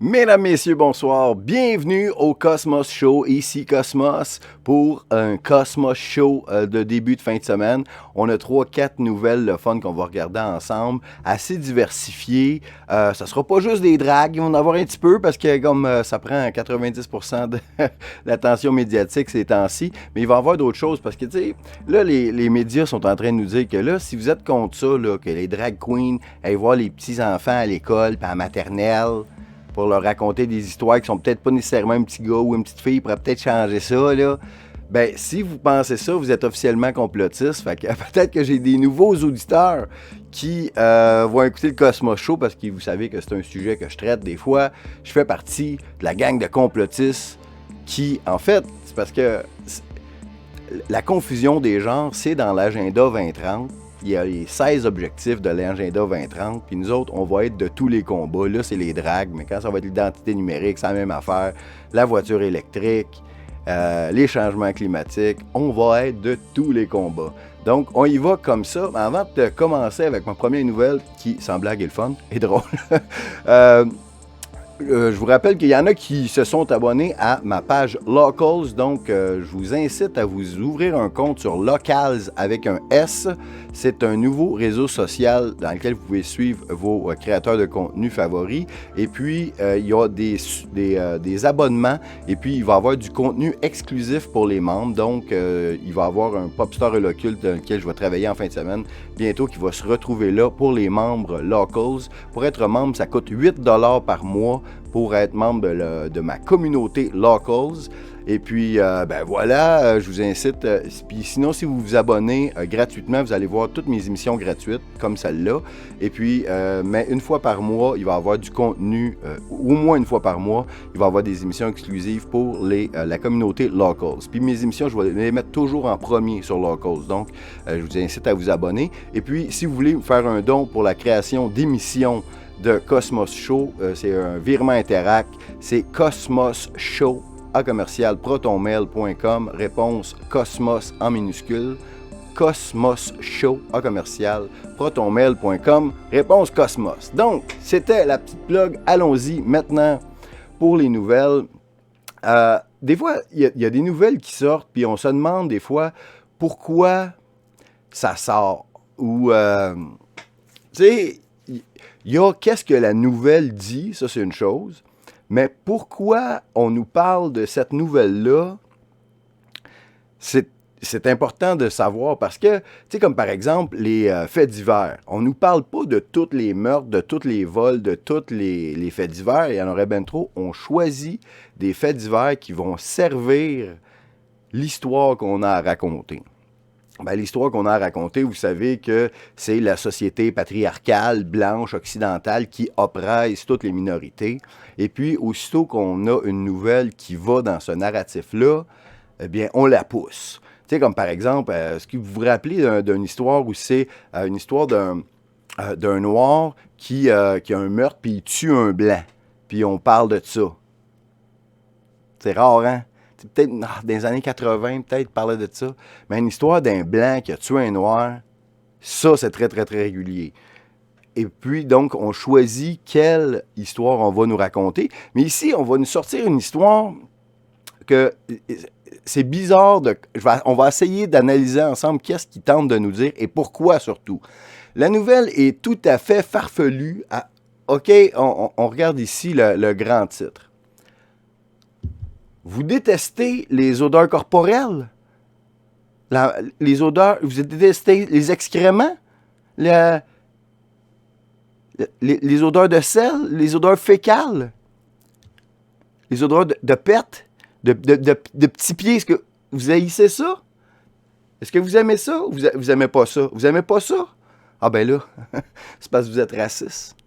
Mesdames, Messieurs, bonsoir. Bienvenue au Cosmos Show. Ici Cosmos pour un Cosmos Show de début de fin de semaine. On a 3-4 nouvelles le fun qu'on va regarder ensemble, assez diversifiées. Ça sera pas juste des dragues, ils vont en avoir un petit peu parce que comme ça prend 90% de l'attention médiatique ces temps-ci, mais il va y avoir d'autres choses parce que, tu sais, là, les médias sont en train de nous dire que là, si vous êtes contre ça, là, que les drag queens aillent voir les petits-enfants à l'école puis à la maternelle, pour leur raconter des histoires qui sont peut-être pas nécessairement un petit gars ou une petite fille, pourrait peut-être changer ça, là. Ben, si vous pensez ça, vous êtes officiellement complotiste. Fait que peut-être que j'ai des nouveaux auditeurs qui vont écouter le Cosmos Show parce que vous savez que c'est un sujet que je traite des fois. Je fais partie de la gang de complotistes qui, en fait, c'est parce que la confusion des genres, c'est dans l'agenda 2030. Il y a les 16 objectifs de l'agenda 2030, puis nous autres, on va être de tous les combats. Là, c'est les dragues, mais quand ça va être l'identité numérique, c'est la même affaire. La voiture électrique, les changements climatiques, on va être de tous les combats. Donc, on y va comme ça. Avant de commencer avec ma première nouvelle, qui, sans blague, est le fun et drôle, je vous rappelle qu'il y en a qui se sont abonnés à ma page Locals, donc je vous incite à vous ouvrir un compte sur Locals avec un S. C'est un nouveau réseau social dans lequel vous pouvez suivre vos créateurs de contenu favoris. Et puis, il y a des abonnements et puis il va y avoir du contenu exclusif pour les membres. Donc, il va y avoir un Popstar et l'Occulte dans lequel je vais travailler en fin de semaine bientôt qui va se retrouver là pour les membres Locals. Pour être membre, ça coûte 8$ par mois pour être membre de ma communauté Locals. Et puis, ben voilà, je vous incite. Puis sinon, si vous vous abonnez gratuitement, vous allez voir toutes mes émissions gratuites, comme celle-là. Et puis, mais une fois par mois, il va y avoir du contenu, au moins une fois par mois, il va y avoir des émissions exclusives pour la communauté Locals. Puis mes émissions, je vais les mettre toujours en premier sur Locals. Donc, je vous incite à vous abonner. Et puis, si vous voulez faire un don pour la création d'émissions de Cosmos Show, c'est un virement Interac, c'est Cosmos Show @protonmail.com, réponse Cosmos en minuscule, Cosmos Show @protonmail.com, réponse Cosmos. Donc, c'était la petite plug. Allons-y maintenant pour les nouvelles. Des fois, il y a des nouvelles qui sortent, puis on se demande des fois pourquoi ça sort. Ou, tu sais, il y a qu'est-ce que la nouvelle dit, ça c'est une chose. Mais pourquoi on nous parle de cette nouvelle-là, c'est important de savoir parce que, tu sais, comme par exemple les faits divers, on ne nous parle pas de tous les meurtres, de tous les vols, de tous les faits divers, il y en aurait bien trop. On choisit des faits divers qui vont servir l'histoire qu'on a à raconter. Ben, l'histoire qu'on a à raconter, vous savez que c'est la société patriarcale, blanche, occidentale qui oppresse toutes les minorités. Et puis, aussitôt qu'on a une nouvelle qui va dans ce narratif-là, eh bien, on la pousse. Tu sais, comme par exemple, est-ce que vous vous rappelez d'une histoire où c'est une histoire d'un noir qui a un meurtre puis il tue un blanc, puis on parle de ça. C'est rare, hein? Peut-être dans les années 80, peut-être parler de ça. Mais une histoire d'un blanc qui a tué un noir, ça, c'est très, très, très régulier. Et puis, donc, on choisit quelle histoire on va nous raconter. Mais ici, on va nous sortir une histoire que c'est bizarre. On va essayer d'analyser ensemble qu'est-ce qu'il tente de nous dire et pourquoi surtout. La nouvelle est tout à fait farfelue. OK, on regarde ici le grand titre. Vous détestez les odeurs corporelles? Les odeurs, vous détestez les excréments? Les odeurs de sel? Les odeurs fécales? Les odeurs de pète? De petits pieds? Est-ce que vous haïssez ça? Est-ce que vous aimez ça ou vous aimez pas ça? Vous aimez pas ça? Ah ben là, c'est parce que vous êtes raciste.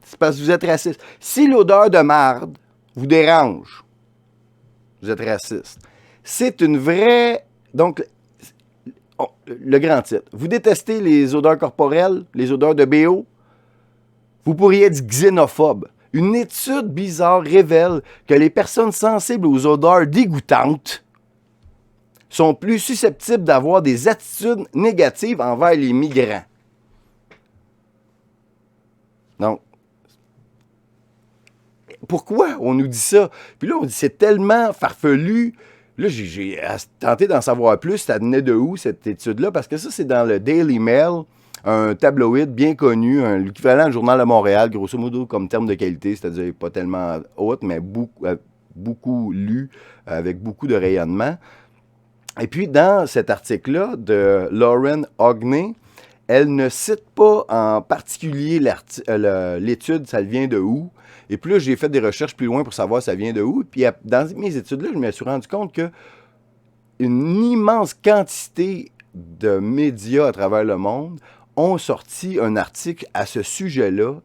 C'est parce que vous êtes raciste. Si l'odeur de marde vous dérange, vous êtes raciste. C'est une vraie... Donc, le grand titre. Vous détestez les odeurs corporelles, les odeurs de BO? Vous pourriez être xénophobe. Une étude bizarre révèle que les personnes sensibles aux odeurs dégoûtantes sont plus susceptibles d'avoir des attitudes négatives envers les migrants. Donc, pourquoi on nous dit ça? Puis là, on dit, c'est tellement farfelu. Là, j'ai tenté d'en savoir plus. Ça venait de où, cette étude-là? Parce que ça, c'est dans le Daily Mail, un tabloïd bien connu, l'équivalent du Journal de Montréal, grosso modo, comme terme de qualité, c'est-à-dire pas tellement haute, mais beaucoup lu, avec beaucoup de rayonnement. Et puis, dans cet article-là de Lauren Ogney, elle ne cite pas en particulier l'étude, ça vient de où. Et puis là, j'ai fait des recherches plus loin pour savoir ça vient de où. Puis dans mes études-là, je me suis rendu compte que une immense quantité de médias à travers le monde ont sorti un article à ce sujet-là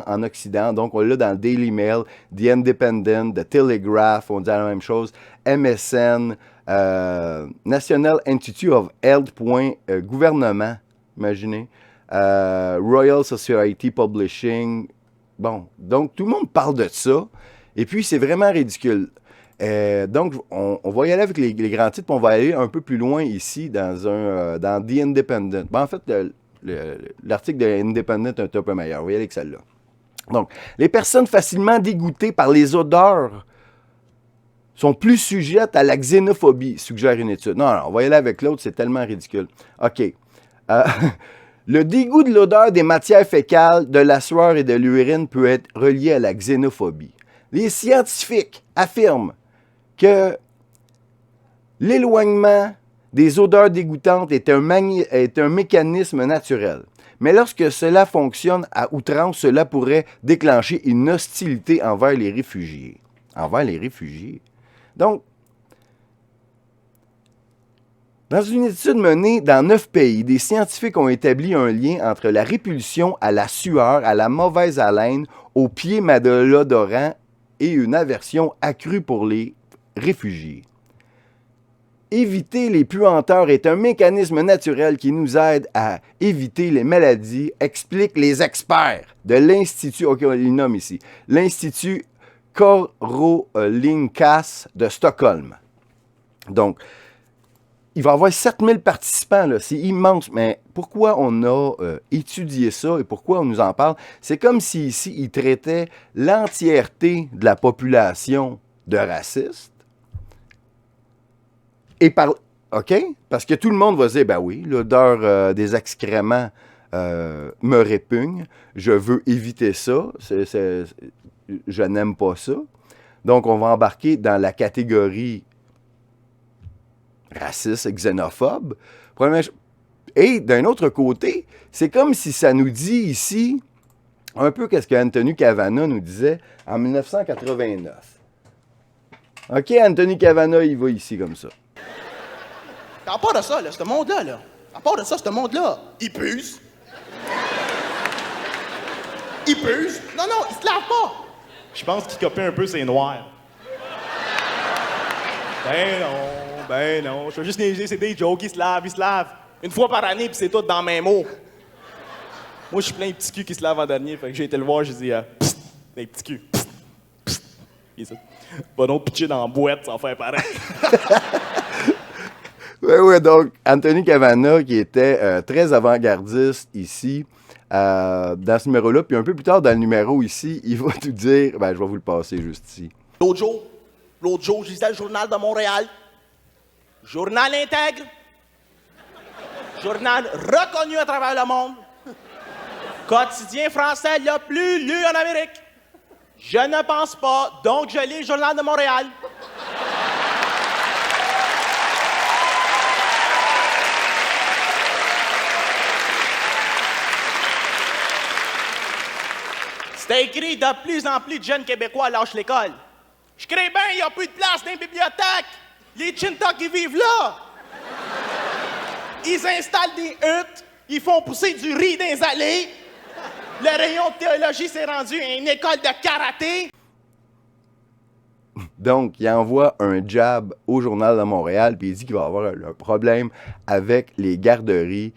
en Occident. Donc, on l'a dans le Daily Mail, The Independent, The Telegraph, on dit la même chose, MSN, National Institute of Health, gouvernement, imaginez, Royal Society Publishing. Bon, donc tout le monde parle de ça, et puis c'est vraiment ridicule. Donc, on va y aller avec les grands titres, puis on va aller un peu plus loin ici dans The Independent. En fait, l'article de Independent est un peu meilleur. On va y aller avec celle-là. Donc, les personnes facilement dégoûtées par les odeurs sont plus sujettes à la xénophobie, suggère une étude. Non, on va y aller avec l'autre, c'est tellement ridicule. OK. Le dégoût de l'odeur des matières fécales, de la sueur et de l'urine peut être relié à la xénophobie. Les scientifiques affirment que l'éloignement des odeurs dégoûtantes est un mécanisme naturel. Mais lorsque cela fonctionne à outrance, cela pourrait déclencher une hostilité envers les réfugiés. Envers les réfugiés. Donc, dans une étude menée dans 9 pays, des scientifiques ont établi un lien entre la répulsion à la sueur, à la mauvaise haleine, aux pieds malodorants et une aversion accrue pour les réfugiés. Éviter les puanteurs est un mécanisme naturel qui nous aide à éviter les maladies, expliquent les experts de l'Institut, OK, on les nomme ici, l'Institut Karolinkas de Stockholm. Donc, il va y avoir 7000 participants, là, c'est immense, mais pourquoi on a étudié ça et pourquoi on nous en parle? C'est comme si ici, ils traitaient l'entièreté de la population de racistes. OK? Parce que tout le monde va dire, ben oui, l'odeur des excréments me répugne, je veux éviter ça, je n'aime pas ça. Donc, on va embarquer dans la catégorie raciste et xénophobe. Et d'un autre côté, c'est comme si ça nous dit ici, un peu qu'est-ce qu'Anthony Cavana nous disait en 1989. OK, Anthony Cavana, il va ici comme ça. À part de ça, là, ce monde-là, là, à part de ça, ce monde-là, il puise. Il puise. Non, il se lave pas. Je pense qu'il copie un peu ses noirs. Ben non, je veux juste niaiser, c'est des jokes, il se lave. Une fois par année, puis c'est tout dans le même mot. Moi, je suis plein de petits culs qui se lavent en dernier, fait que j'ai été le voir, j'ai dit, psst, des petits culs, psst. Pas donc pitcher dans la boîte sans faire pareil. Oui, donc Anthony Cavana, qui était très avant-gardiste ici, dans ce numéro-là, puis un peu plus tard dans le numéro ici, il va tout dire, ben je vais vous le passer juste ici. L'autre jour, je lisais le Journal de Montréal. Journal intègre. Journal reconnu à travers le monde. Quotidien français le plus lu en Amérique. Je ne pense pas, donc je lis le Journal de Montréal. C'était écrit de plus en plus de jeunes Québécois lâchent l'école. Je crée bien, il n'y a plus de place dans les bibliothèques. Les Chintok, ils vivent là. Ils installent des huttes, ils font pousser du riz dans les allées. Le rayon de théologie s'est rendu à une école de karaté. Donc, il envoie un jab au Journal de Montréal, puis il dit qu'il va avoir un problème avec les garderies.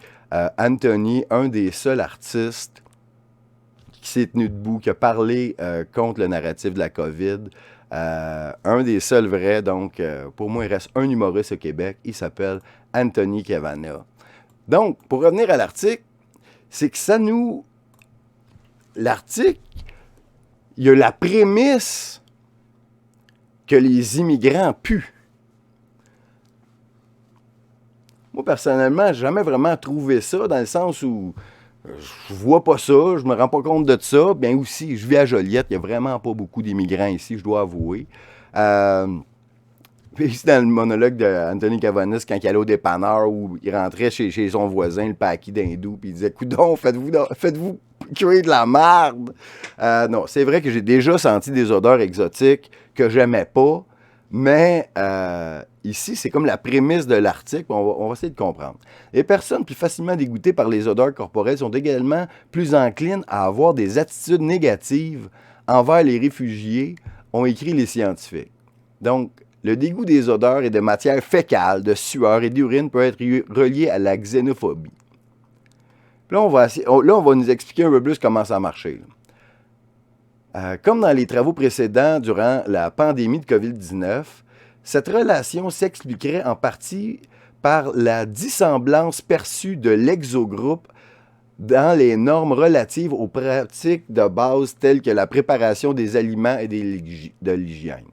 Anthony, un des seuls artistes qui s'est tenu debout, qui a parlé contre le narratif de la COVID, un des seuls vrais, donc pour moi, il reste un humoriste au Québec, il s'appelle Anthony Cavana. Donc, pour revenir à l'article, c'est que ça nous... L'article, il y a la prémisse que les immigrants puent. Moi, personnellement, j'ai jamais vraiment trouvé ça, dans le sens où je vois pas ça, je me rends pas compte de ça. Bien aussi, je vis à Joliette, il y a vraiment pas beaucoup d'immigrants ici, je dois avouer. Puis ici, dans le monologue d'Anthony Cavonis, quand il allait au dépanneur, où il rentrait chez son voisin, le paquis d'hindou, puis il disait « Coudon, faites-vous cuire de la marde! » Non, c'est vrai que j'ai déjà senti des odeurs exotiques que j'aimais pas, mais ici, c'est comme la prémisse de l'article, on va essayer de comprendre. Les personnes plus facilement dégoûtées par les odeurs corporelles sont également plus enclines à avoir des attitudes négatives envers les réfugiés, ont écrit les scientifiques. Donc, le dégoût des odeurs et de matières fécales, de sueur et d'urine peut être relié à la xénophobie. Puis là, on va nous expliquer un peu plus comment ça marche. Comme dans les travaux précédents durant la pandémie de COVID-19, cette relation s'expliquerait en partie par la dissemblance perçue de l'exogroupe dans les normes relatives aux pratiques de base telles que la préparation des aliments et de l'hygiène.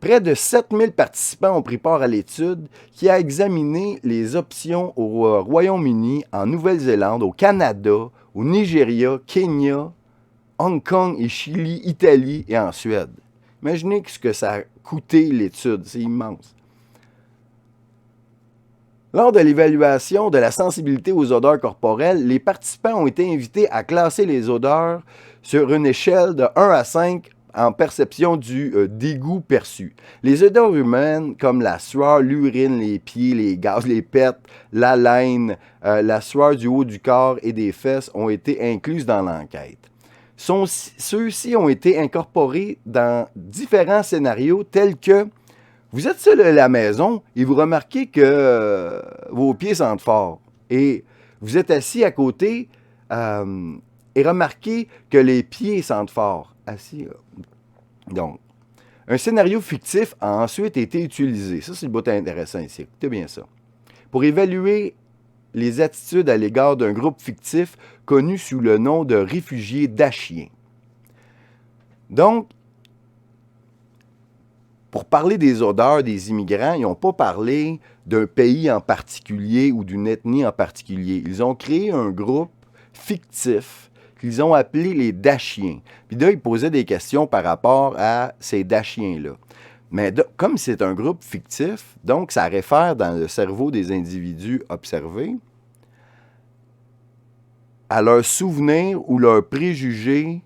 Près de 7000 participants ont pris part à l'étude qui a examiné les options au Royaume-Uni, en Nouvelle-Zélande, au Canada, au Nigeria, Kenya, Hong Kong et Chili, Italie et en Suède. Imaginez ce que ça a coûté l'étude, c'est immense. Lors de l'évaluation de la sensibilité aux odeurs corporelles, les participants ont été invités à classer les odeurs sur une échelle de 1 à 5 en perception du dégoût perçu. Les odeurs humaines, comme la sueur, l'urine, les pieds, les gaz, les pets, la laine, la sueur du haut du corps et des fesses, ont été incluses dans l'enquête. Ceux-ci ont été incorporés dans différents scénarios tels que vous êtes seul à la maison et vous remarquez que vos pieds sentent fort. Et vous êtes assis à côté et remarquez que les pieds sentent fort. Assis. Donc, un scénario fictif a ensuite été utilisé. Ça, c'est le bout intéressant ici. Écoutez bien ça. Pour évaluer les attitudes à l'égard d'un groupe fictif connu sous le nom de réfugiés dachiens. Donc, pour parler des odeurs des immigrants, ils n'ont pas parlé d'un pays en particulier ou d'une ethnie en particulier. Ils ont créé un groupe fictif qu'ils ont appelé les dachiens. Puis là, ils posaient des questions par rapport à ces dachiens-là. Mais comme c'est un groupe fictif, donc ça réfère dans le cerveau des individus observés à leurs souvenirs ou leurs préjugés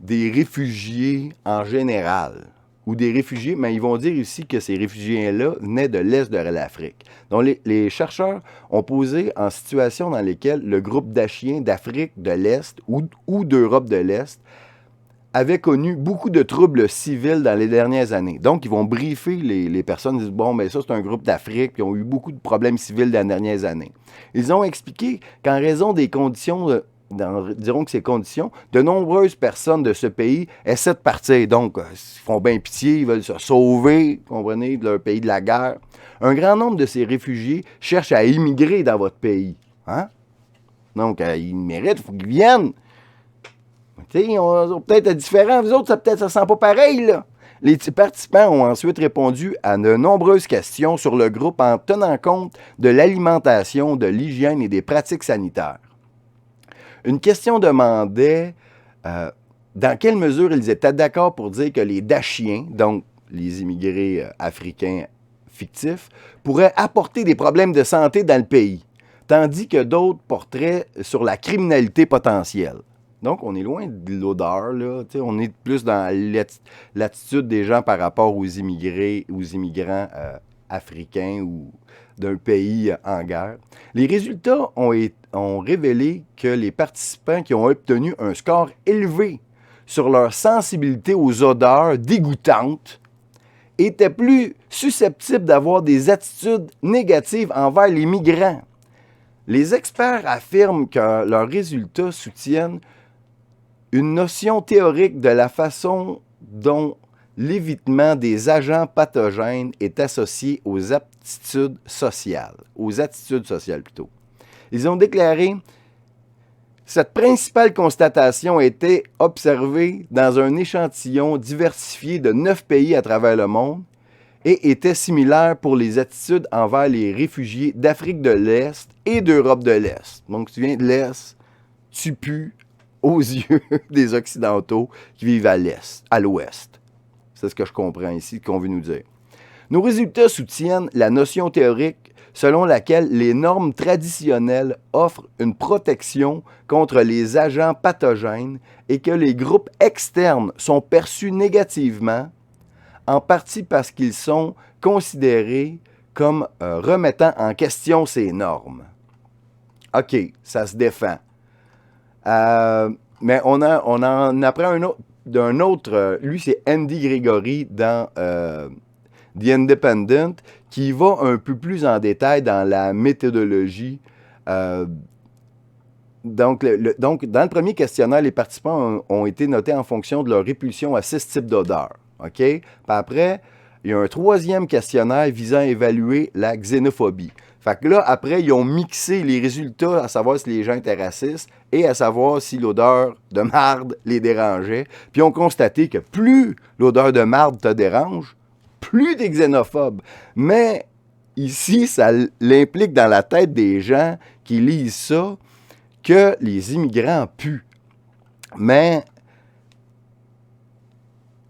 des réfugiés en général. Ou des réfugiés, mais ils vont dire ici que ces réfugiés-là venaient de l'Est de l'Afrique. Donc, les chercheurs ont posé en situation dans lesquelles le groupe dachiens d'Afrique de l'Est ou d'Europe de l'Est avait connu beaucoup de troubles civils dans les dernières années. Donc, ils vont briefer les personnes, ils disent, bon, mais ça, c'est un groupe d'Afrique, qui ont eu beaucoup de problèmes civils dans les dernières années. Ils ont expliqué qu'en raison des conditions diront que ces conditions, de nombreuses personnes de ce pays essaient de partir. Donc, ils font bien pitié, ils veulent se sauver, comprenez, de leur pays de la guerre. Un grand nombre de ces réfugiés cherchent à immigrer dans votre pays. Hein? Donc, ils méritent, il faut qu'ils viennent. Ils sont peut-être différents, vous autres, ça ne sent pas pareil, là. Les participants ont ensuite répondu à de nombreuses questions sur le groupe en tenant compte de l'alimentation, de l'hygiène et des pratiques sanitaires. Une question demandait dans quelle mesure ils étaient d'accord pour dire que les dachiens, donc les immigrés africains fictifs, pourraient apporter des problèmes de santé dans le pays, tandis que d'autres porteraient sur la criminalité potentielle. Donc, on est loin de l'odeur, là. T'sais, on est plus dans l'attitude des gens par rapport aux immigrants africains ou d'un pays en guerre. Les résultats ont révélé que les participants qui ont obtenu un score élevé sur leur sensibilité aux odeurs dégoûtantes étaient plus susceptibles d'avoir des attitudes négatives envers les migrants. Les experts affirment que leurs résultats soutiennent une notion théorique de la façon dont l'évitement des agents pathogènes est associé aux attitudes sociales. Ils ont déclaré Cette principale constatation a été observée dans un échantillon diversifié de 9 pays à travers le monde et était similaire pour les attitudes envers les réfugiés d'Afrique de l'Est et d'Europe de l'Est. Donc, tu viens de l'Est, tu pues aux yeux des Occidentaux qui vivent à l'Est, à l'Ouest. C'est ce que je comprends ici, qu'on veut nous dire. Nos résultats soutiennent la notion théorique selon laquelle les normes traditionnelles offrent une protection contre les agents pathogènes et que les groupes externes sont perçus négativement, en partie parce qu'ils sont considérés comme remettant en question ces normes. OK, ça se défend. Mais on en apprend d'un autre, lui c'est Andy Gregory dans The Independent, qui va un peu plus en détail dans la méthodologie. Donc, dans le premier questionnaire, les participants ont été notés en fonction de leur répulsion à 6 types d'odeurs. OK? Puis après, il y a un troisième questionnaire visant à évaluer la xénophobie. Fait que là, après, ils ont mixé les résultats à savoir si les gens étaient racistes et à savoir si l'odeur de marde les dérangeait. Puis ils ont constaté que plus l'odeur de marde te dérange, plus t'es xénophobe. Mais ici, ça l'implique dans la tête des gens qui lisent ça que les immigrants puent. Mais,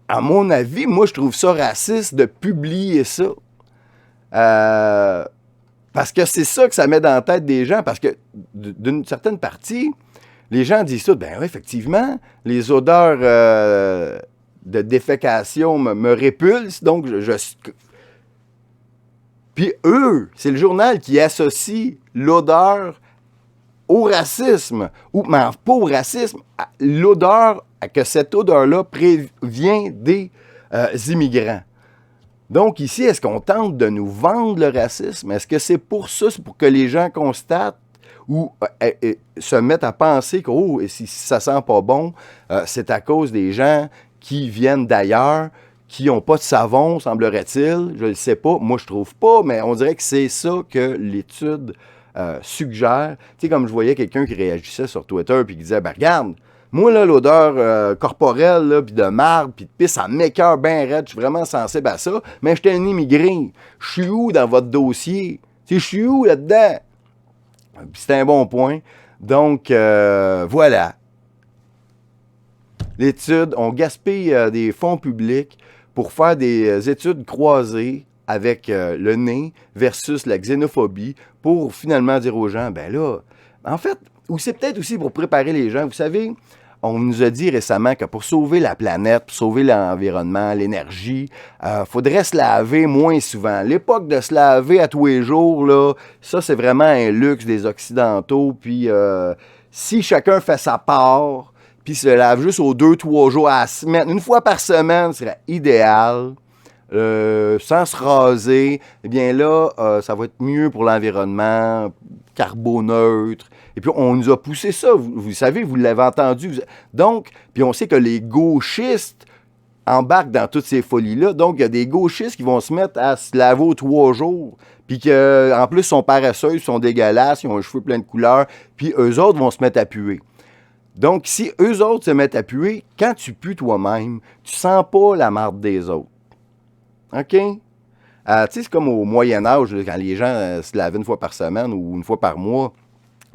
à mon avis, moi, je trouve ça raciste de publier ça. Parce que c'est ça que ça met dans la tête des gens. Parce que, d'une certaine partie, les gens disent ça. Ben oui, effectivement, les odeurs de défécation me répulsent. Donc, Puis eux, c'est le journal qui associe l'odeur au racisme. Mais pas au racisme, l'odeur, que cette odeur-là prévient des immigrants. Donc ici, est-ce qu'on tente de nous vendre le racisme? Est-ce que c'est pour ça, c'est pour que les gens constatent ou se mettent à penser que si ça sent pas bon, c'est à cause des gens qui viennent d'ailleurs, qui n'ont pas de savon, semblerait-il. Je ne le sais pas. Moi, je trouve pas, mais on dirait que c'est ça que l'étude suggère. Tu sais, comme je voyais quelqu'un qui réagissait sur Twitter puis qui disait, ben regarde, moi, là, l'odeur corporelle, puis de marde, puis de pisse, ça m'écoeure bien raide. Je suis vraiment sensible à ça. Mais j'étais un immigré. Je suis où dans votre dossier? Tu sais, je suis où là-dedans? Puis c'est un bon point. Donc, voilà. L'étude, on gaspille des fonds publics pour faire des études croisées avec le nez versus la xénophobie pour finalement dire aux gens, ben là, en fait, ou c'est peut-être aussi pour préparer les gens. Vous savez, on nous a dit récemment que pour sauver la planète, pour sauver l'environnement, l'énergie, faudrait se laver moins souvent. L'époque de se laver à tous les jours, là, ça, c'est vraiment un luxe des Occidentaux. Puis, si chacun fait sa part, puis se lave juste aux 2-3 jours à la semaine, une fois par semaine, ce serait idéal. Sans se raser, eh bien là, ça va être mieux pour l'environnement, carboneutre. Et puis, on nous a poussé ça, vous savez, vous l'avez entendu. Donc, puis on sait que les gauchistes embarquent dans toutes ces folies-là. Donc, il y a des gauchistes qui vont se mettre à se laver aux 3 jours, puis qu'en plus, ils sont paresseux, ils sont dégueulasses, ils ont les cheveux pleins de couleurs, puis eux autres vont se mettre à puer. Donc, si eux autres se mettent à puer, quand tu pues toi-même, tu sens pas la marde des autres. OK? Tu sais, c'est comme au Moyen-Âge, quand les gens se lavaient une fois par semaine ou une fois par mois,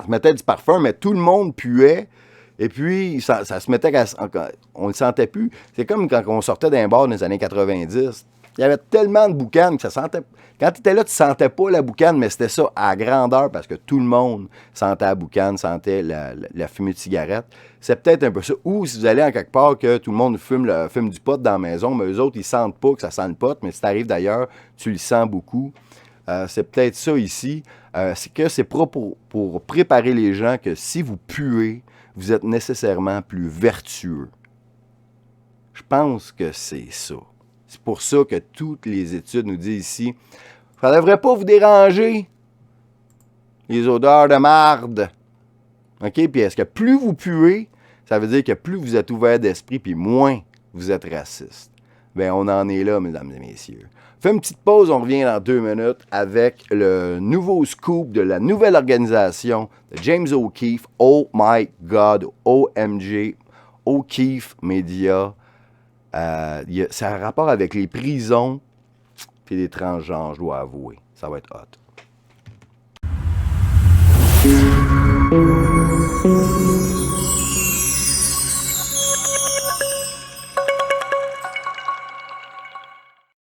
ils se mettaient du parfum, mais tout le monde puait. Et puis, ça se mettait... On ne le sentait plus. C'est comme quand on sortait d'un bar dans les années 90. Il y avait tellement de boucanes que ça sentait... Quand tu étais là, tu ne sentais pas la boucane, mais c'était ça à grandeur parce que tout le monde sentait la boucane, sentait la fumée de cigarette. C'est peut-être un peu ça. Ou si vous allez en quelque part que tout le monde fume du pot dans la maison, mais eux autres, ils ne sentent pas que ça sent le pot, mais si tu arrives d'ailleurs, tu le sens beaucoup. C'est peut-être ça ici. C'est que c'est pour préparer les gens que si vous puez, vous êtes nécessairement plus vertueux. Je pense que c'est ça. C'est pour ça que toutes les études nous disent ici, ça ne devrait pas vous déranger, les odeurs de marde. OK? Puis est-ce que plus vous puez, ça veut dire que plus vous êtes ouvert d'esprit, puis moins vous êtes raciste. Bien, on en est là, mesdames et messieurs. Fais une petite pause, on revient dans 2 minutes avec le nouveau scoop de la nouvelle organisation de James O'Keefe, Oh My God, OMG, O'Keefe Media. Ça a un rapport avec les prisons et les transgenres, je dois avouer. Ça va être hot.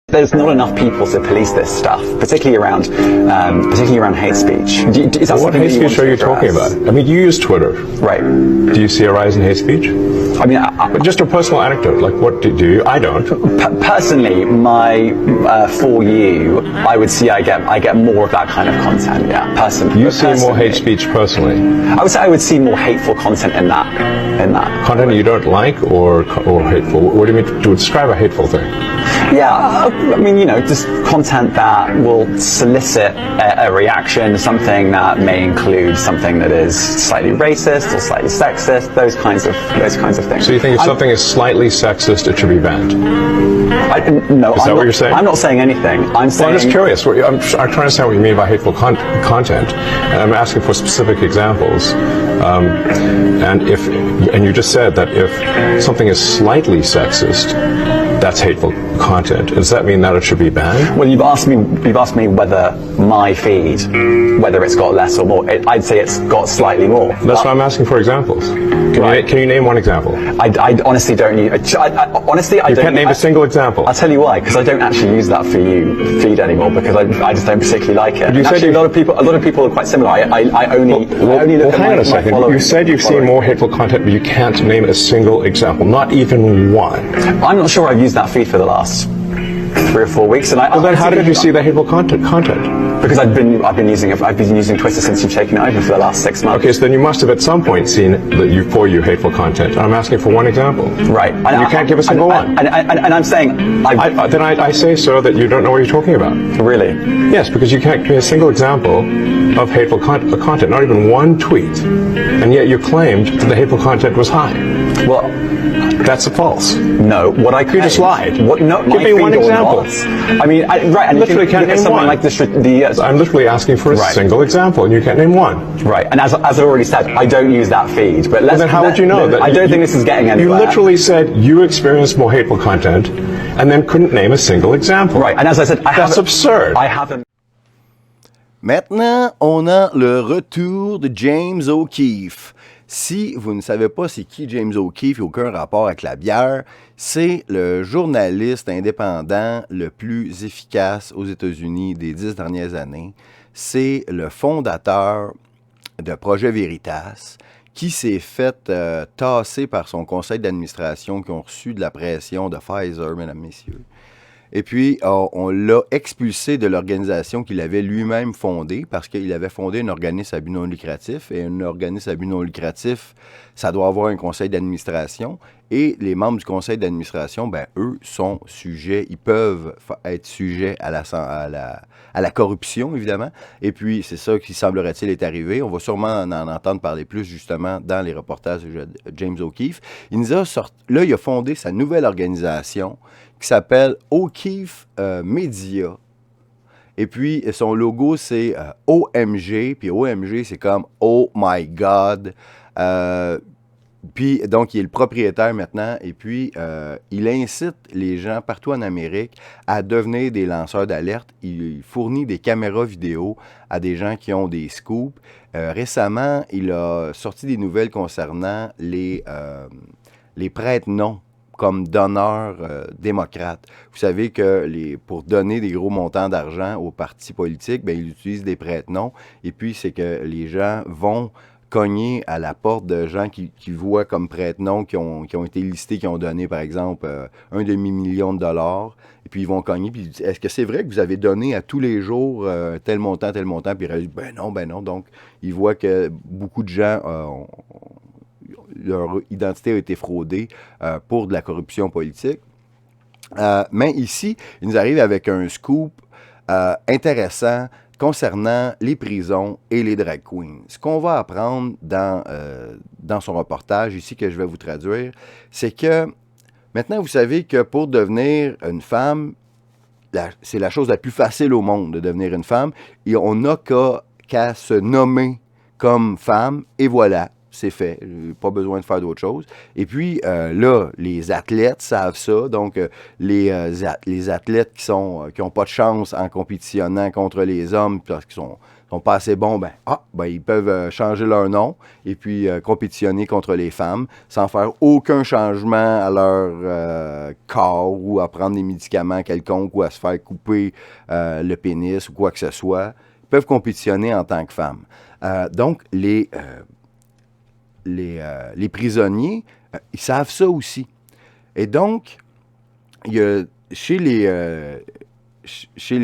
There's not enough people to police this stuff, particularly around hate speech. Is that What hate speech are you talking about? I mean, you use Twitter. Right. Do you see a rise in hate speech? I mean, But just a personal anecdote, like what do you? I don't. Personally, for you, I would see I get more of that kind of content. Yeah, personally. You see more hate speech personally. I would say I would see more hateful content in that. Content you don't like or hateful? What do you mean to describe a hateful thing? Yeah, I mean, just content that will solicit a reaction, something that may include something that is slightly racist or slightly sexist, those kinds of things. So you think if something is slightly sexist, it should be banned? No, Is that what you're saying? I'm not saying anything. I'm saying. Well, I'm just curious. I'm trying to understand what you mean by hateful content, and I'm asking for specific examples. And you just said that if something is slightly sexist, that's hateful content. Does that mean that it should be banned? Well, you've asked me whether my feed, whether it's got less or more. I'd say it's got slightly more. That's why I'm asking for examples. Can you name one example? I honestly don't use. Honestly, I You don't. can't name a single example. I'll tell you why, because I don't actually use that for you feed anymore because I just don't particularly like it. You said actually, a lot of people are quite similar. I only look at hang on my a second. following. You said you've seen more hateful content, but you can't name a single example, not even one. I'm not sure I've used that feed for the last 3 or 4 weeks, and Well, then how did you see the hateful content? Because I've been using Twitter since you've taken it over for the last 6 months. Okay, so then you must have at some point seen for you hateful content. I'm asking for one example. Right. And you can't give a single one. And I'm saying I say, sir, that you don't know what you're talking about. Really? Yes, because you can't give me a single example of hateful content, not even one tweet, and yet you claimed that the hateful content was high. Well, that's false. No, what I You just lied. What? No, give me one example. I mean, right. And literally can't name something one. like I'm literally asking for a single example, and you can't name one. Right. And as I already said, I don't use that feed. But then how would you know that? I don't think this is getting anywhere. You literally said you experienced more hateful content, and then couldn't name a single example. Right. And as I said, that's absurd. I haven't. Maintenant, on a le retour de James O'Keefe. Si vous ne savez pas c'est qui James O'Keefe, il n'a aucun rapport avec la bière, c'est le journaliste indépendant le plus efficace aux États-Unis des 10 dernières années. C'est le fondateur de Projet Veritas qui s'est fait tasser par son conseil d'administration qui ont reçu de la pression de Pfizer, mesdames, messieurs. Et puis, on l'a expulsé de l'organisation qu'il avait lui-même fondée parce qu'il avait fondé un organisme à but non lucratif. Et un organisme à but non lucratif, ça doit avoir un conseil d'administration. Et les membres du conseil d'administration, ben eux, sont sujets, ils peuvent être sujets à la corruption, évidemment. Et puis, c'est ça qui semblerait-il est arrivé. On va sûrement en entendre parler plus, justement, dans les reportages de James O'Keefe. Là, il a fondé sa nouvelle organisation qui s'appelle O'Keefe Media. Et puis, son logo, c'est OMG. Puis OMG, c'est comme Oh My God. Puis, donc, il est le propriétaire maintenant. Et puis, il incite les gens partout en Amérique à devenir des lanceurs d'alerte. Il fournit des caméras vidéo à des gens qui ont des scoops. Récemment, il a sorti des nouvelles concernant les prête-noms comme donneurs démocrates. Vous savez que pour donner des gros montants d'argent aux partis politiques, bien, ils utilisent des prête-noms. Et puis, c'est que les gens vont cogner à la porte de gens qui voient comme prête-noms, qui ont été listés, qui ont donné, par exemple, $1 demi-million. Et puis, ils vont cogner. Puis, est-ce que c'est vrai que vous avez donné à tous les jours tel montant? Puis, ils réalisent, ben non. Donc, ils voient que beaucoup de gens leur identité a été fraudée pour de la corruption politique. Mais ici, il nous arrive avec un scoop intéressant concernant les prisons et les drag queens. Ce qu'on va apprendre dans son reportage ici, que je vais vous traduire, c'est que maintenant, vous savez que pour devenir une femme, c'est la chose la plus facile au monde de devenir une femme. Et on n'a qu'à se nommer comme femme, et voilà, c'est fait. Pas besoin de faire d'autre chose. Et puis, là, les athlètes savent ça. Donc, les athlètes qui n'ont pas de chance en compétitionnant contre les hommes parce qu'ils sont pas assez bons, ils peuvent changer leur nom et puis compétitionner contre les femmes sans faire aucun changement à leur corps ou à prendre des médicaments quelconques ou à se faire couper le pénis ou quoi que ce soit. Ils peuvent compétitionner en tant que femmes. Donc, les prisonniers, ils savent ça aussi. Et donc, chez les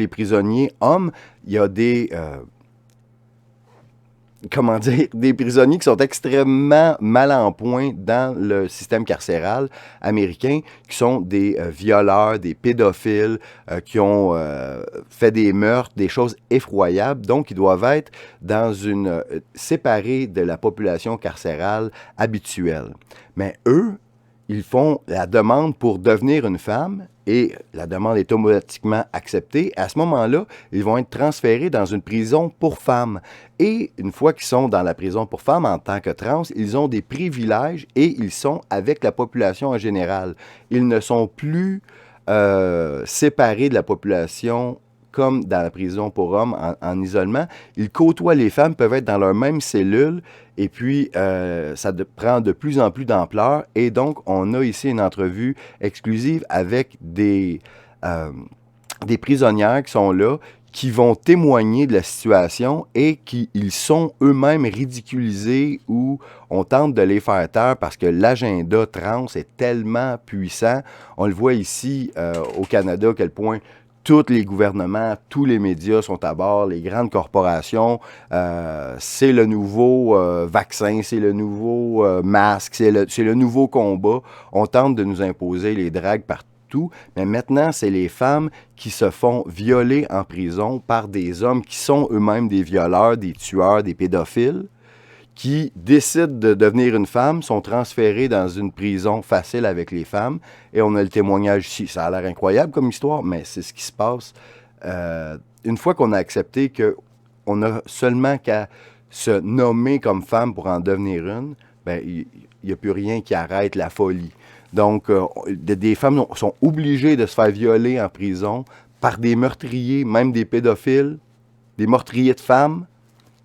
prisonniers hommes, il y a des prisonniers qui sont extrêmement mal en point dans le système carcéral américain, qui sont des violeurs, des pédophiles, qui ont fait des meurtres, des choses effroyables. Donc, ils doivent être séparés de la population carcérale habituelle. Mais eux, ils font la demande pour devenir une femme et la demande est automatiquement acceptée. À ce moment-là, ils vont être transférés dans une prison pour femmes. Et une fois qu'ils sont dans la prison pour femmes en tant que trans, ils ont des privilèges et ils sont avec la population en général. Ils ne sont plus séparés de la population comme dans la prison pour hommes en isolement. Ils côtoient les femmes, peuvent être dans leur même cellule, et puis ça prend de plus en plus d'ampleur. Et donc, on a ici une entrevue exclusive avec des prisonnières qui sont là, qui vont témoigner de la situation et ils sont eux-mêmes ridiculisés ou on tente de les faire taire parce que l'agenda trans est tellement puissant. On le voit ici au Canada, à quel point tous les gouvernements, tous les médias sont à bord, les grandes corporations, c'est le nouveau vaccin, c'est le nouveau masque, c'est le nouveau combat. On tente de nous imposer les dragues partout, mais maintenant, c'est les femmes qui se font violer en prison par des hommes qui sont eux-mêmes des violeurs, des tueurs, des pédophiles, qui décident de devenir une femme, sont transférés dans une prison facile avec les femmes, et on a le témoignage ici. Ça a l'air incroyable comme histoire, mais c'est ce qui se passe. Une fois qu'on a accepté qu'on a seulement qu'à se nommer comme femme pour en devenir une, il n'y a plus rien qui arrête la folie. Donc, des femmes sont obligées de se faire violer en prison par des meurtriers, même des pédophiles, des meurtriers de femmes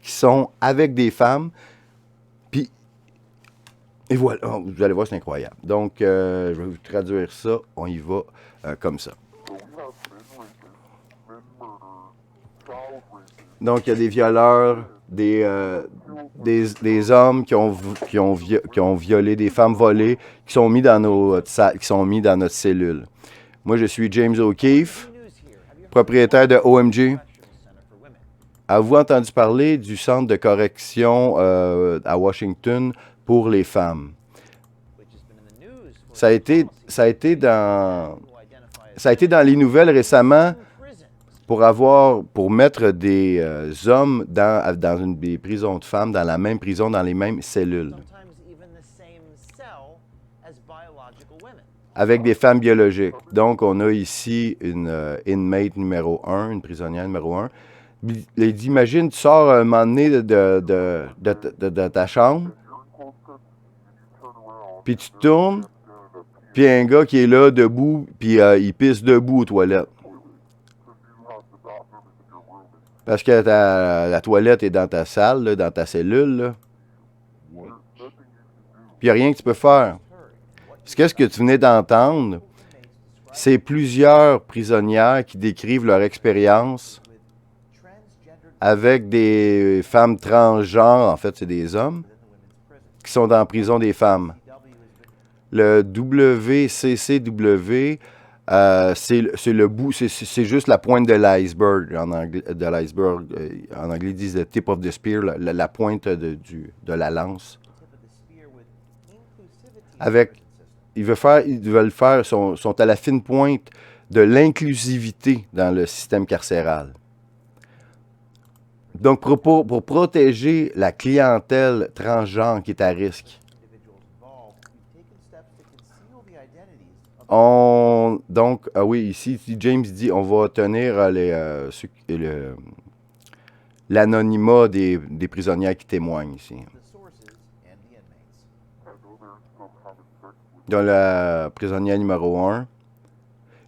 qui sont avec des femmes. Et voilà, vous allez voir, c'est incroyable. Donc, je vais vous traduire ça. On y va comme ça. Donc, il y a des violeurs, des hommes qui ont violé des femmes volées, qui sont mis dans notre cellule. Moi, je suis James O'Keefe, propriétaire de OMG. Avez-vous entendu parler du centre de correction à Washington pour les femmes? Ça a été dans les nouvelles récemment pour mettre des hommes dans des prisons de femmes, dans la même prison, dans les mêmes cellules, avec des femmes biologiques. Donc, on a ici une inmate numéro 1, une prisonnière numéro 1. Il dit, imagine, tu sors un moment donné de ta chambre, puis tu te tournes, puis un gars qui est là, debout, puis il pisse debout aux toilettes. Parce que la toilette est dans ta salle, là, dans ta cellule, là. Puis il n'y a rien que tu peux faire. Qu'est-ce que tu venais d'entendre? C'est plusieurs prisonnières qui décrivent leur expérience avec des femmes transgenres, en fait, c'est des hommes, qui sont dans la prison des femmes. Le WCCW, c'est le bout, c'est juste la pointe de l'iceberg. En anglais, en anglais, ils disent the tip of the spear, la pointe de la lance. Ils veulent faire, sont à la fine pointe de l'inclusivité dans le système carcéral. Donc, pour protéger la clientèle transgenre qui est à risque, Donc, oui, ici, James dit on va tenir l'anonymat des prisonnières qui témoignent ici. Dans la prisonnière numéro 1,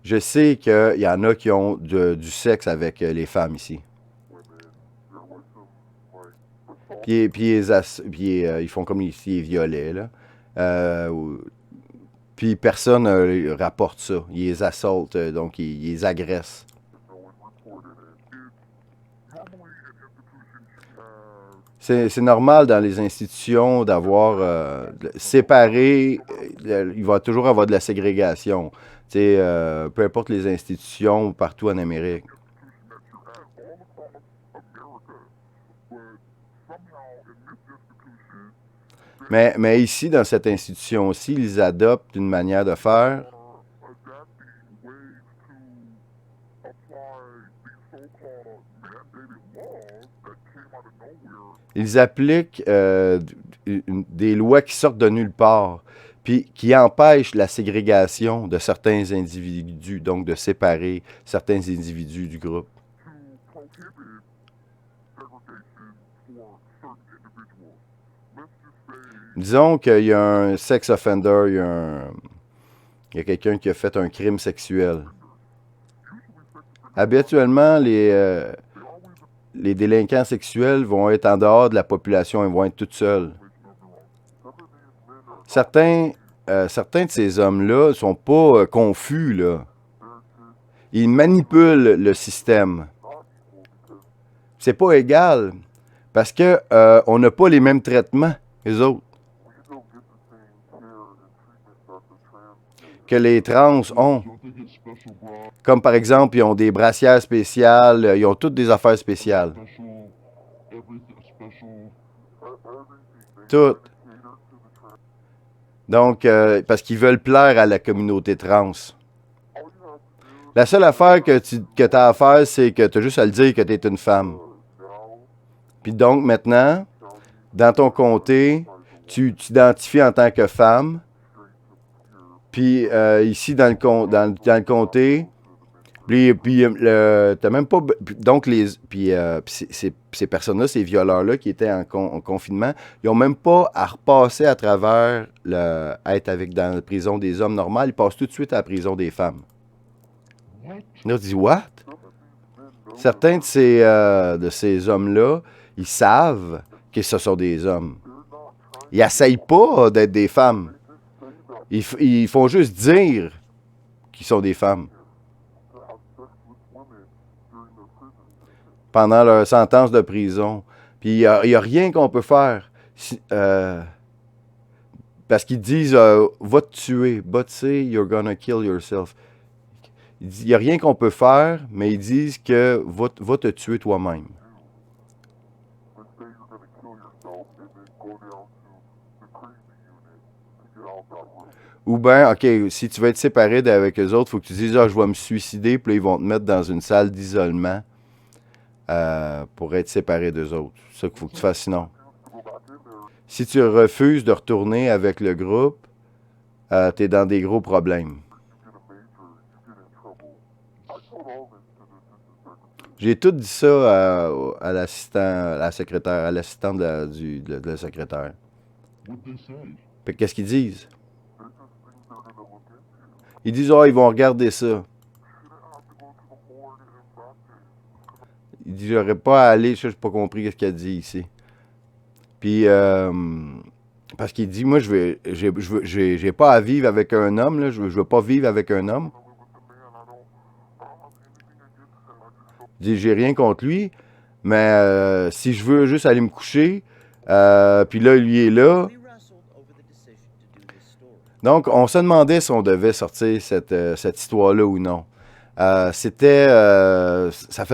je sais qu'il y en a qui ont du sexe avec les femmes ici. Puis ils font comme ici, ils violaient, là. Puis personne ne rapporte ça. Ils les assaultent, donc ils les agressent. C'est normal dans les institutions d'avoir séparé. Il va toujours avoir de la ségrégation. Peu importe les institutions partout en Amérique. Mais ici, dans cette institution-ci, ils adoptent une manière de faire. Ils appliquent des lois qui sortent de nulle part, puis qui empêchent la ségrégation de certains individus, donc de séparer certains individus du groupe. Disons qu'il y a un sex offender, il y a quelqu'un qui a fait un crime sexuel. Habituellement, les délinquants sexuels vont être en dehors de la population, ils vont être tout seuls. Certains de ces hommes-là ne sont pas confus, là. Ils manipulent le système. C'est pas égal, parce que on n'a pas les mêmes traitements, les autres, que les trans ont. Comme par exemple, ils ont des brassières spéciales, ils ont toutes des affaires spéciales. Toutes. Donc, parce qu'ils veulent plaire à la communauté trans. La seule affaire que tu as à faire, c'est que tu as juste à le dire que tu es une femme. Puis donc, maintenant, dans ton comté, tu t'identifies en tant que femme. Puis ici, dans le comté, puis t'as même pas... Donc, ces personnes-là, ces violeurs-là qui étaient en confinement, ils n'ont même pas à repasser à travers être dans la prison des hommes normales. Ils passent tout de suite à la prison des femmes. On dit, what? Certains de ces hommes-là, ils savent que ce sont des hommes. Ils n'essayent pas d'être des femmes. Ils font juste dire qu'ils sont des femmes. Pendant leur sentence de prison. Puis il n'y a rien qu'on peut faire. Parce qu'ils disent, va te tuer. But say you're gonna kill yourself. Il n'y a rien qu'on peut faire, mais ils disent que va te tuer toi-même. Ou bien, OK, si tu veux être séparé avec eux autres, il faut que tu dises, je vais me suicider, puis là, ils vont te mettre dans une salle d'isolement pour être séparé d'eux autres. C'est ça qu'il faut que tu fasses sinon. Si tu refuses de retourner avec le groupe, tu es dans des gros problèmes. J'ai tout dit ça à la secrétaire, à l'assistante de la secrétaire. Qu'est-ce qu'ils disent? Ils disent, ils vont regarder ça. Il dit, j'aurais pas à aller, je n'ai pas compris ce qu'il a dit ici. Puis, parce qu'il dit, moi, j'ai pas à vivre avec un homme, là, je veux pas vivre avec un homme. Il dit, j'ai rien contre lui, mais si je veux juste aller me coucher, puis là, lui est là. Donc, on se demandait si on devait sortir cette histoire-là ou non. Ça fait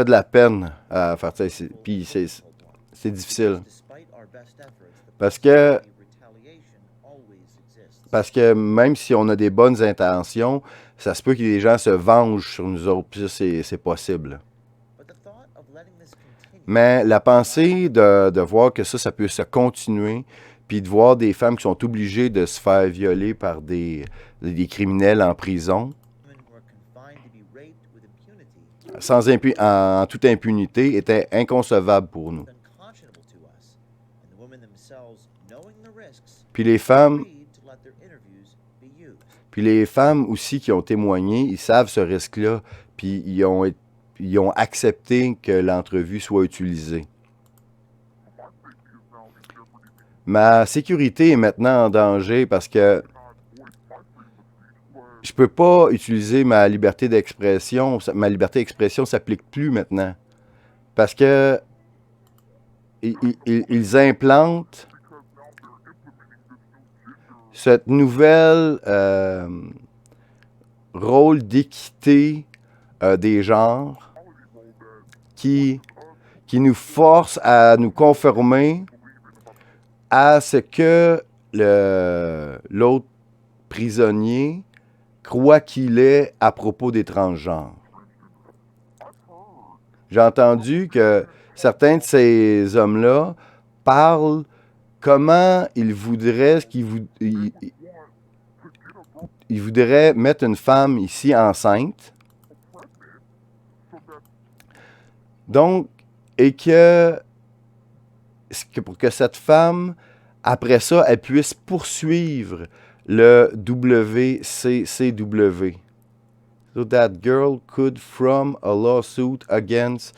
de la peine à faire ça. Puis c'est difficile. Parce que même si on a des bonnes intentions, ça se peut que les gens se vengent sur nous autres. Puis ça, c'est possible. Mais la pensée de voir que ça peut se continuer, puis de voir des femmes qui sont obligées de se faire violer par des criminels en prison, en toute impunité, était inconcevable pour nous. Puis les femmes aussi qui ont témoigné, ils savent ce risque-là, puis ils ont accepté que l'entrevue soit utilisée. Ma sécurité est maintenant en danger parce que je peux pas utiliser ma liberté d'expression. Ma liberté d'expression s'applique plus maintenant. Parce que ils implantent cette nouvelle rôle d'équité des genres qui nous force à nous conformer à ce que l'autre prisonnier croit qu'il est à propos des transgenres. J'ai entendu que certains de ces hommes-là parlent comment ils voudraient ils voudraient mettre une femme ici enceinte. Donc, et pour que cette femme, après ça, elle puisse poursuivre le WCCW. So that girl could from a lawsuit against...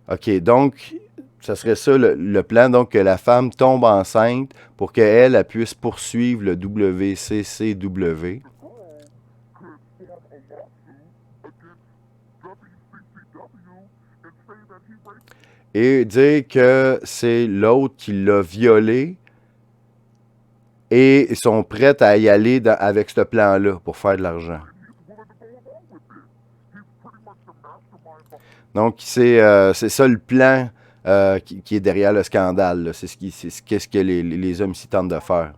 OK, donc, ça serait ça le plan, donc que la femme tombe enceinte pour qu'elle puisse poursuivre le WCCW. Et dire que c'est l'autre qui l'a violée et ils sont prêts à y aller avec ce plan-là pour faire de l'argent. Donc, c'est ça le plan qui est derrière le scandale. Là. C'est ce que les hommes ici tentent de faire.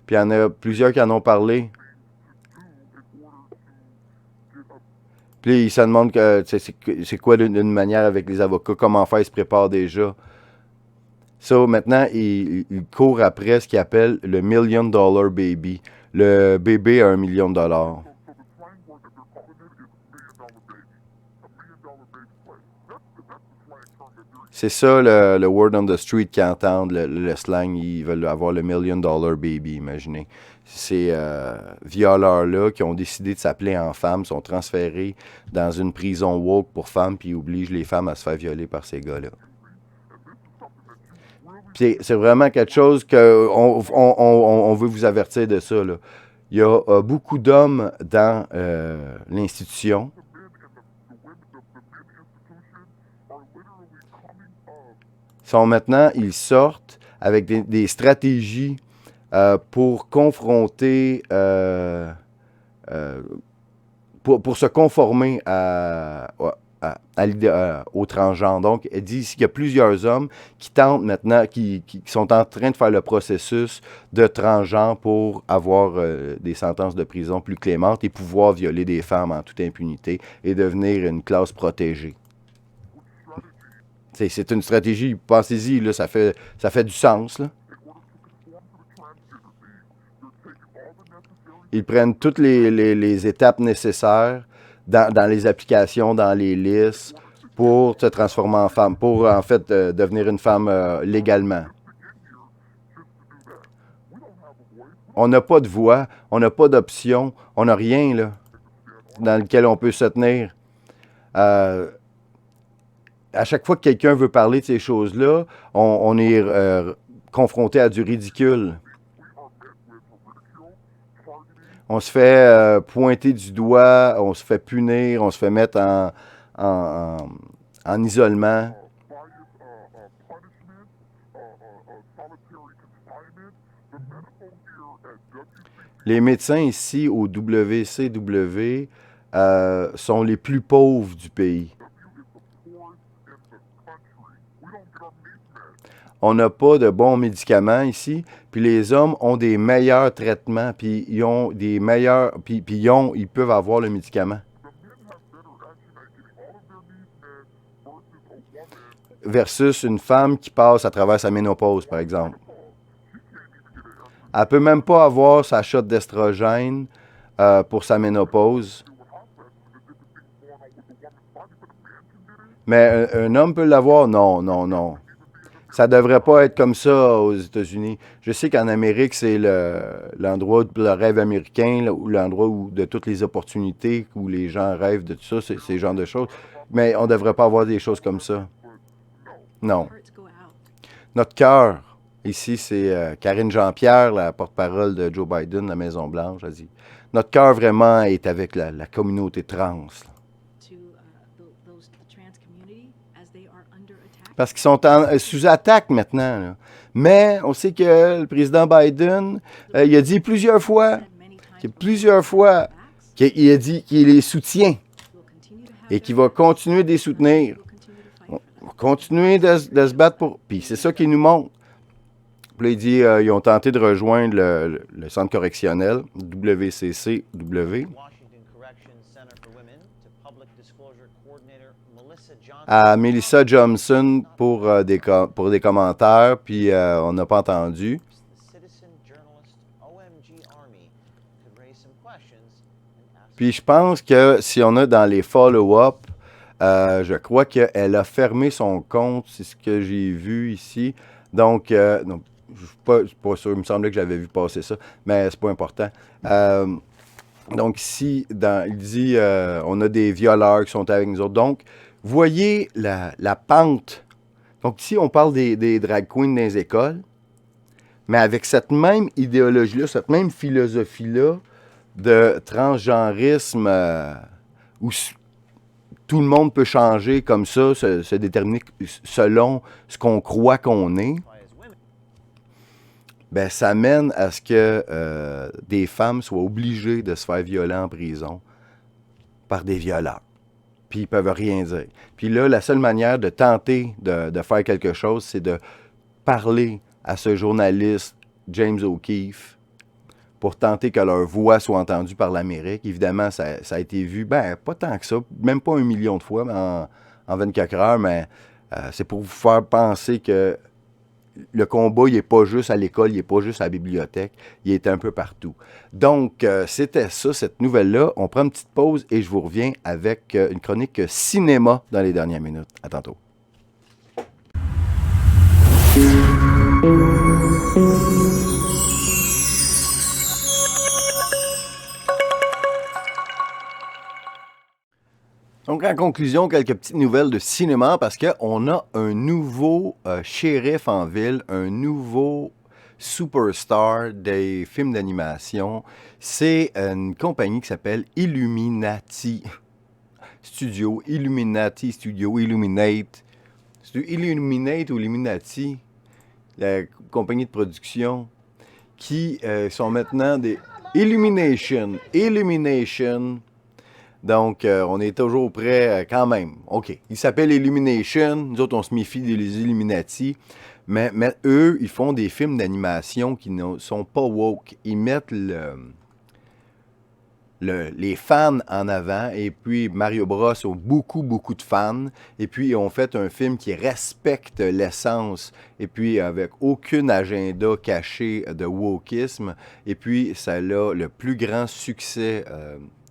Puis il y en a plusieurs qui en ont parlé. Puis ils se demandent c'est quoi d'une manière avec les avocats, comment faire, ils se préparent déjà. Ça, maintenant, ils courent après ce qu'ils appellent le $1 million baby. Le bébé à $1 million. C'est ça le word on the street qu'ils entendent, le slang, ils veulent avoir le $1 million baby, imaginez. Ces violeurs-là qui ont décidé de s'appeler en femmes sont transférés dans une prison woke pour femmes puis obligent les femmes à se faire violer par ces gars-là. Puis c'est vraiment quelque chose qu'on veut vous avertir de ça. Là. Il y a beaucoup d'hommes dans l'institution. Ils sortent avec des stratégies pour confronter, pour se conformer aux transgenres. Donc, elle dit qu'il y a plusieurs hommes qui tentent maintenant, qui sont en train de faire le processus de transgenre pour avoir des sentences de prison plus clémentes et pouvoir violer des femmes en toute impunité et devenir une classe protégée. C'est une stratégie, pensez-y, là, ça fait du sens. Là. Ils prennent toutes les étapes nécessaires dans les applications, dans les listes, pour se transformer en femme, pour en fait devenir une femme légalement. On n'a pas de voix, on n'a pas d'option, on n'a rien là, dans lequel on peut se tenir. À chaque fois que quelqu'un veut parler de ces choses-là, on est confronté à du ridicule. On se fait pointer du doigt, on se fait punir, on se fait mettre en isolement. Les médecins ici au WCW sont les plus pauvres du pays. On n'a pas de bons médicaments ici, puis les hommes ont des meilleurs traitements, puis ils ont des meilleurs, puis ils peuvent avoir le médicament. versus une femme qui passe à travers sa ménopause, par exemple. Elle ne peut même pas avoir sa shot d'estrogène pour sa ménopause. Mais un homme peut l'avoir? Non, non, non. Ça ne devrait pas être comme ça aux États-Unis. Je sais qu'en Amérique, c'est l'endroit de le rêve américain, là, ou l'endroit de toutes les opportunités, où les gens rêvent de tout ça, c'est ces genres de choses. Mais on ne devrait pas avoir des choses comme ça. Non. Notre cœur, ici, c'est Karine Jean-Pierre, la porte-parole de Joe Biden, la Maison-Blanche, a dit. Notre cœur vraiment est avec la communauté trans. Là. Parce qu'ils sont sous attaque maintenant. Là. Mais on sait que le président Biden, il a dit plusieurs fois qu'il a dit qu'il les soutient et qu'il va continuer de les soutenir. On va continuer de se battre pour... Puis c'est ça qu'il nous montre. Puis là, il dit ils ont tenté de rejoindre le centre correctionnel, WCCW. À Melissa Johnson pour des commentaires, puis on n'a pas entendu. Puis je pense que si on a dans les follow-up, je crois qu'elle a fermé son compte, c'est ce que j'ai vu ici. Donc, je ne suis pas sûr, il me semblait que j'avais vu passer ça, mais c'est pas important. Donc ici, il dit on a des violeurs qui sont avec nous autres. Donc, voyez la pente. Donc ici, on parle des drag queens dans les écoles, mais avec cette même idéologie-là, cette même philosophie-là de transgenrisme où tout le monde peut changer comme ça, se déterminer selon ce qu'on croit qu'on est, ben, ça mène à ce que des femmes soient obligées de se faire violer en prison par des violeurs. Puis ils ne peuvent rien dire. Puis là, la seule manière de tenter de faire quelque chose, c'est de parler à ce journaliste James O'Keefe pour tenter que leur voix soit entendue par l'Amérique. Évidemment, ça a été vu, ben pas tant que ça, même pas 1 million de fois en 24 heures, mais c'est pour vous faire penser que le combat, il n'est pas juste à l'école, il n'est pas juste à la bibliothèque, il est un peu partout. Donc, c'était ça, cette nouvelle-là. On prend une petite pause et je vous reviens avec une chronique cinéma dans les dernières minutes. À tantôt. Donc, en conclusion, quelques petites nouvelles de cinéma parce qu'on a un nouveau shérif en ville, un nouveau superstar des films d'animation. C'est une compagnie qui s'appelle Illuminati Studio. Illuminati Studio, Illuminate. C'est Illuminate ou Illuminati, la compagnie de production, qui sont maintenant des Illumination. Donc, on est toujours prêt quand même. OK. Il s'appelle Illumination. Nous autres, on se méfie des Illuminati. Mais eux, ils font des films d'animation qui ne sont pas woke. Ils mettent les fans en avant. Et puis, Mario Bros a beaucoup, beaucoup de fans. Et puis, ils ont fait un film qui respecte l'essence. Et puis, avec aucun agenda caché de wokisme. Et puis, ça a le plus grand succès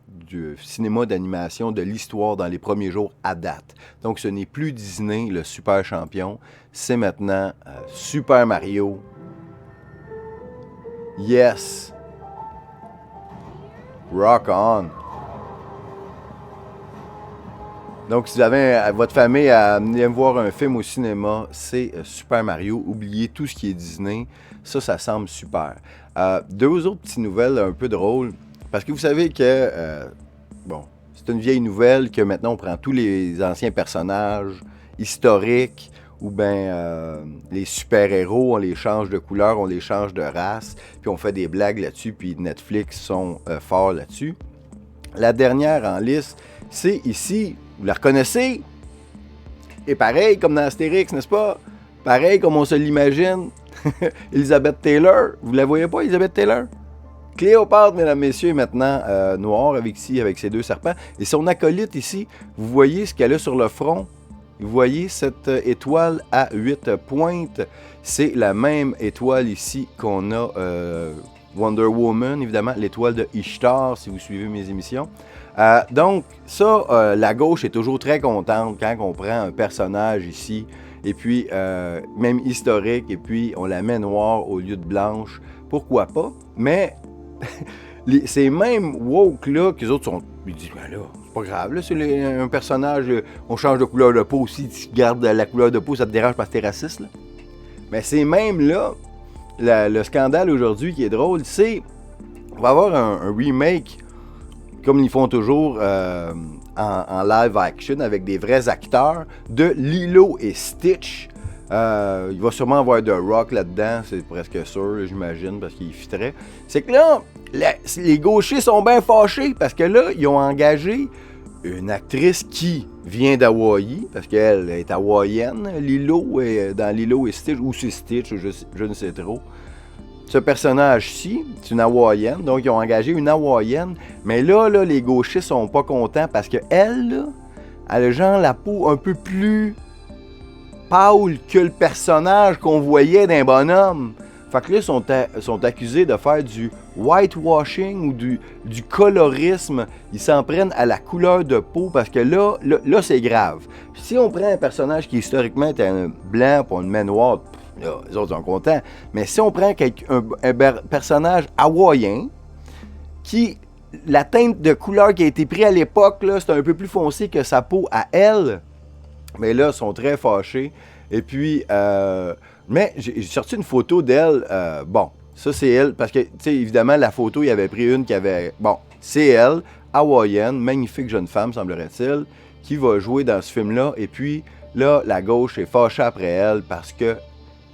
du cinéma d'animation de l'histoire dans les premiers jours à date. Donc, ce n'est plus Disney, le super champion. C'est maintenant Super Mario. Yes! Rock on! Donc, si vous avez votre famille à amener voir un film au cinéma, c'est Super Mario. Oubliez tout ce qui est Disney. Ça semble super. Deux autres petites nouvelles un peu drôles. Parce que vous savez que, c'est une vieille nouvelle que maintenant on prend tous les anciens personnages historiques ou bien les super-héros, on les change de couleur, on les change de race, puis on fait des blagues là-dessus, puis Netflix sont forts là-dessus. La dernière en liste, c'est ici, vous la reconnaissez? Et pareil comme dans Astérix, n'est-ce pas? Pareil comme on se l'imagine. Elizabeth Taylor, vous la voyez pas, Elizabeth Taylor? Cléopâtre, mesdames, messieurs, est maintenant noire avec ses deux serpents. Et son acolyte ici, vous voyez ce qu'elle a sur le front? Vous voyez cette étoile à 8 pointes? C'est la même étoile ici qu'on a Wonder Woman, évidemment, l'étoile de Ishtar, si vous suivez mes émissions. Donc, ça, la gauche est toujours très contente quand on prend un personnage ici, et puis, même historique, et puis on la met noire au lieu de blanche. Pourquoi pas? Mais ces mêmes woke-là, qu'eux autres sont... Ils disent, ben là, c'est pas grave, là, c'est un personnage, on change de couleur de peau aussi, tu gardes la couleur de peau, ça te dérange parce que t'es raciste, là? Mais ces mêmes-là, le scandale aujourd'hui qui est drôle, c'est on va avoir un remake, comme ils font toujours en live action, avec des vrais acteurs, de Lilo et Stitch. Il va sûrement avoir The Rock là-dedans, c'est presque sûr, j'imagine, parce qu'il fitterait. C'est que là, les gauchers sont bien fâchés, parce que là, ils ont engagé une actrice qui vient d'Hawaï, parce qu'elle est hawaïenne, Lilo, dans Lilo et Stitch, ou c'est Stitch, je ne sais trop. Ce personnage-ci, c'est une hawaïenne, donc ils ont engagé une hawaïenne, mais là, les gauchistes sont pas contents parce qu'elle, là, elle a genre la peau un peu plus pâle que le personnage qu'on voyait d'un bonhomme. Fait que là, ils sont accusés de faire du whitewashing ou du colorisme. Ils s'en prennent à la couleur de peau parce que là c'est grave. Si on prend un personnage qui historiquement était un blanc pour une main noire, là, les autres sont contents. Mais si on prend un personnage hawaïen qui, la teinte de couleur qui a été prise à l'époque, là, c'est un peu plus foncé que sa peau à elle, mais là, ils sont très fâchés. Et puis, mais j'ai sorti une photo d'elle. Bon, ça c'est elle, parce que, tu sais, évidemment, la photo, il y avait pris une qui avait... Bon, c'est elle, hawaïenne, magnifique jeune femme, semblerait-il, qui va jouer dans ce film-là. Et puis, là, la gauche est fâchée après elle parce que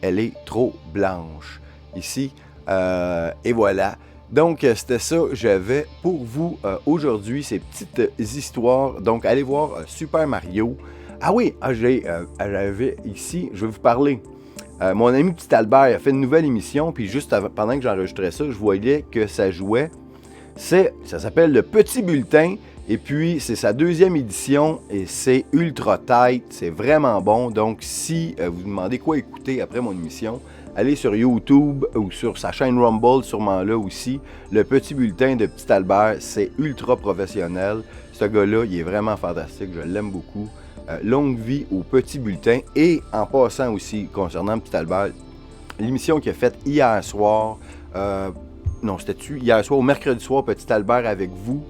elle est trop blanche. Ici, et voilà. Donc, c'était ça que j'avais pour vous aujourd'hui, ces petites histoires. Donc, allez voir Super Mario. Ah oui, j'avais ici, je vais vous parler. Mon ami Petit Albert a fait une nouvelle émission, puis juste pendant que j'enregistrais ça, je voyais que ça jouait. Ça s'appelle Le Petit Bulletin, et puis c'est sa 2e édition, et c'est ultra tight, c'est vraiment bon. Donc si vous vous demandez quoi écouter après mon émission, allez sur YouTube ou sur sa chaîne Rumble, sûrement là aussi. Le Petit Bulletin de Petit Albert, c'est ultra professionnel. Ce gars-là, il est vraiment fantastique, je l'aime beaucoup. Longue vie au Petit Bulletin. Et en passant aussi, concernant Petit Albert, l'émission qu'il a faite hier soir, non, c'était-tu hier soir, au mercredi soir, Petit Albert avec vous,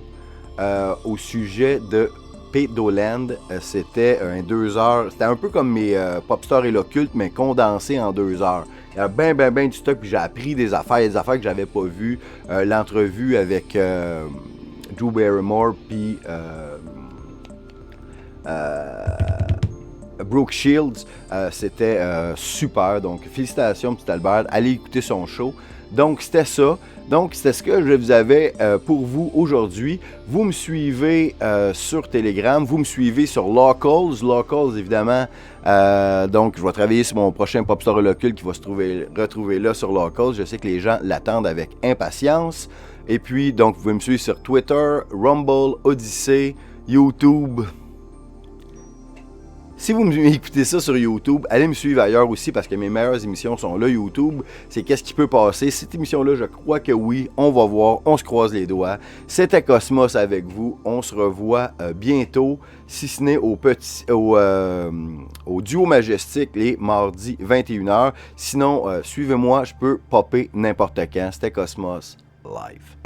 au sujet de Pédoland. C'était un 2 heures, c'était un peu comme mes Popstars et l'occulte, mais condensé en 2 heures. Il y a ben du stock, puis j'ai appris des affaires que j'avais pas vues. L'entrevue avec Drew Barrymore, puis... Brooke Shields, c'était super, donc félicitations Petit Albert, allez écouter son show. Donc c'était ça, donc c'était ce que je vous avais pour vous aujourd'hui. Vous me suivez sur Telegram, vous me suivez sur Locals évidemment, donc je vais travailler sur mon prochain Popstar Locule qui va se retrouver là sur Locals. Je sais que les gens l'attendent avec impatience. Et puis donc vous pouvez me suivre sur Twitter, Rumble, Odyssey, YouTube. Si vous m'écoutez ça sur YouTube, allez me suivre ailleurs aussi parce que mes meilleures émissions sont là, YouTube. C'est qu'est-ce qui peut passer. Cette émission-là, je crois que oui. On va voir. On se croise les doigts. C'était Cosmos avec vous. On se revoit bientôt, si ce n'est au Duo Majestic les mardis 21h. Sinon, suivez-moi. Je peux popper n'importe quand. C'était Cosmos Live.